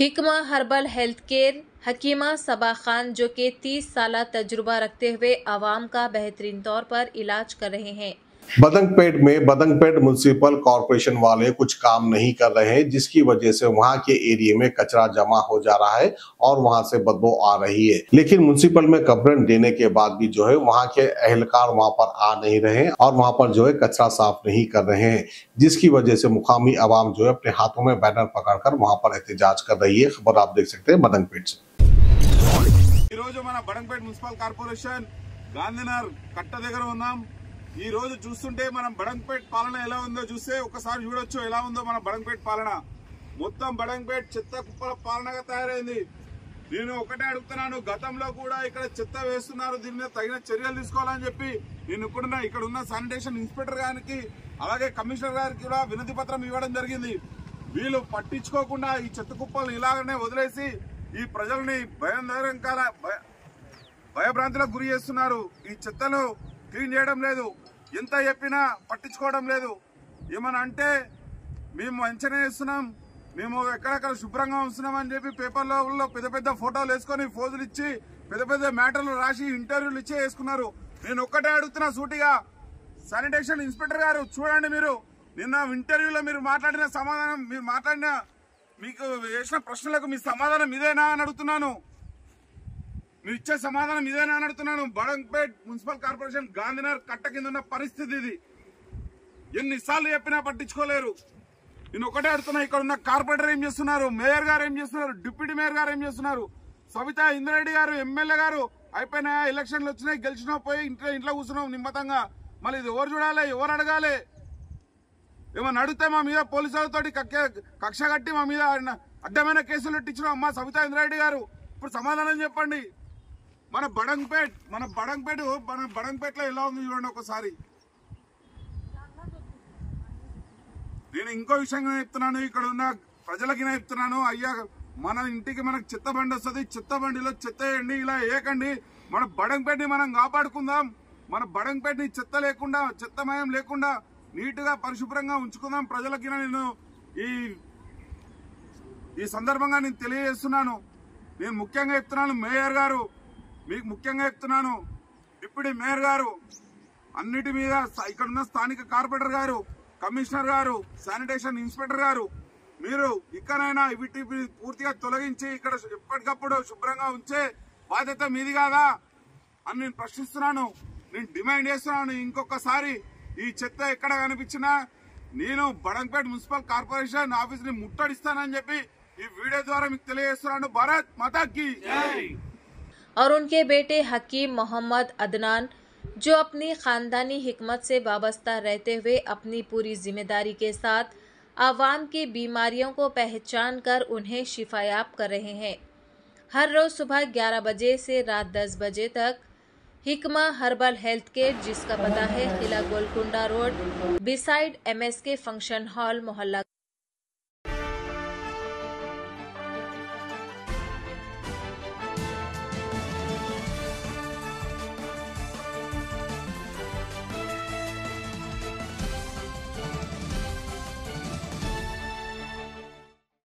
हिकमा herbal health care हकीमा सबा खान जो कि 30 साल तजुर्बा रखते हुए आवाम का बेहतरीन तौर पर इलाज कर रहे हैं। बदंगपेट में बदंगपेट म्युनिसिपल कॉरपोरेशन वाले कुछ काम नहीं कर रहे हैं, जिसकी वजह से वहां के एरिया में कचरा जमा हो जा रहा है और वहां से बदबू आ रही है। लेकिन म्युनिसिपल में कंप्लेंट देने के बाद भी जो है वहां के अहलकार वहां पर आ नहीं रहे हैं और वहां पर जो है कचरा साफ नहीं कर रहे हैं, जिसकी वजह से मुकामी आवाम जो है अपने हाथों में बैनर पकड़कर वहां पर एहतजाज कर रही है। खबर आप देख सकते हैं बदंगपेट से। మన బడంగపేట మున్సిపల్ కార్పొరేషన్ గాంధీనగర్ కట్ట దగ్గర ఉన్నాం। ఈ రోజు చూస్తుంటే మనం బడంగపేట పాలన ఎలా ఉందో చూస్తే ఒకసారి చూడొచ్చు ఎలా ఉందో మన బడంగపేట పాలన। మొత్తం బడంగపేట చెత్త కుప్పల పాలనగా తయారైంది। నేను ఒకటే అడుగుతున్నాను, గతంలో కూడా ఇక్కడ చెత్త వేస్తున్నారు, దీని మీద తగిన చర్యలు తీసుకోవాలని చెప్పి నేను ఇక్కడ ఉన్న శానిటేషన్ ఇన్స్పెక్టర్ గారికి అలాగే కమిషనర్ గారికి కూడా వినతి పత్రం ఇవ్వడం జరిగింది। వీళ్ళు పట్టించుకోకుండా ఈ చెత్త కుప్పలను ఇలాగనే వదిలేసి ఈ ప్రజల్ని భయభ్రాంతులకు గురి చేస్తున్నారు। ఈ చెత్తను క్లీన్ చేయడం లేదు, ఎంత చెప్పినా పట్టించుకోవడం లేదు। ఏమన్నా అంటే మేము అంచనా వేస్తున్నాం, మేము ఎక్కడెక్కడ శుభ్రంగా ఉంచున్నాం అని చెప్పి పేపర్లలో పెద్ద పెద్ద ఫోటోలు వేసుకొని ఫోజులు ఇచ్చి పెద్ద పెద్ద మ్యాటర్లు రాసి ఇంటర్వ్యూలు ఇచ్చి వేసుకున్నారు। నేను ఒక్కటే అడుగుతున్నా సూటిగా, శానిటేషన్ ఇన్స్పెక్టర్ గారు చూడండి, మీరు నిన్న ఇంటర్వ్యూలో మీరు మాట్లాడిన సమాధానం, మీరు మాట్లాడిన మీకు వేసిన ప్రశ్నలకు మీ సమాధానం ఇదేనా అని అడుగుతున్నాను, మీరు ఇచ్చే సమాధానం ఇదేనా అని అడుగుతున్నాను। బడంగపేట్ మున్సిపల్ కార్పొరేషన్ గాంధీనగర్ కట్ట కింద ఉన్న పరిస్థితి ఇది, ఎన్నిసార్లు చెప్పినా పట్టించుకోలేరు। నేను ఒకటే అడుగుతున్నా, ఇక్కడ ఉన్న కార్పొరేటర్ ఏం చేస్తున్నారు, మేయర్ గారు ఏం చేస్తున్నారు, డిప్యూటీ మేయర్ గారు ఏం చేస్తున్నారు, సవితా ఇంద్రారెడ్డి గారు ఎమ్మెల్యే గారు అయిపోయినా ఎలక్షన్లు వచ్చినాయి, గెలిచినా పోయి ఇంట్లో కూర్చున్నాం నిమ్మతంగా, మళ్ళీ ఇది ఎవరు చూడాలి, ఎవరు అడగాలి? ఏమన్నా అడిగితే మా మీద పోలీసులతోటి కక్ష కట్టి మా మీద అడ్డమైన కేసులు పెట్టించినాం అమ్మా సవితా ఇంద్రారెడ్డి గారు, ఇప్పుడు సమాధానం చెప్పండి। మన బడంగపేటలో ఎలా ఉంది చూడండి ఒకసారి। నేను ఇంకో విషయంగా చెప్తున్నాను, ఇక్కడ ఉన్న ప్రజలకి చెప్తున్నాను, అయ్యా మన ఇంటికి మనకు చెత్త బండి వస్తుంది, చెత్త బండిలో చెత్త వేయండి, ఇలా వేయకండి, మన బడంగపేటని మనం కాపాడుకుందాం, మన బడంగపేటని చెత్త లేకుండా చెత్తమయం లేకుండా నీట్గా పరిశుభ్రంగా ఉంచుకుందాం ప్రజలకి నేను ఈ సందర్భంగా నేను తెలియజేస్తున్నాను। నేను ముఖ్యంగా చెప్తున్నాను మేయర్ గారు, మీకు ముఖ్యంగా చెప్తున్నాను డిప్యూటీ మేయర్ గారు, అన్నిటి మీద ఇక్కడ ఉన్న స్థానిక కార్పొరేటర్ గారు, కమిషనర్ గారు, శానిటేషన్ ఇన్స్పెక్టర్ గారు, మీరు ఇక్కడైనా వీటి పూర్తిగా తొలగించి ఇక్కడ ఎప్పటికప్పుడు శుభ్రంగా ఉంచే బాధ్యత మీది కాదా అని నేను ప్రశ్నిస్తున్నాను, నేను డిమాండ్ చేస్తున్నాను। ఇంకొకసారి ఈ చెత్త ఎక్కడ కనిపించినా నేను బడంగపేట మున్సిపల్ కార్పొరేషన్ ఆఫీస్ ని ముట్టడిస్తానని చెప్పి ఈ वीडियो द्वारा మీకు తెలియజేస్తున్నాను। భారత్ మాతా की जय। और उनके बेटे हकीम मोहम्मद अदनान जो अपनी खानदानी हिकमत से वाबस्ता रहते हुए अपनी पूरी जिम्मेदारी के साथ आवाम की बीमारियों को पहचान कर उन्हें शिफायाब कर रहे हैं। हर रोज सुबह 11 बजे से रात 10 बजे तक हिकमा हर्बल हेल्थ केयर, जिसका पता है किला Golconda road beside MSK function hall मोहल्ला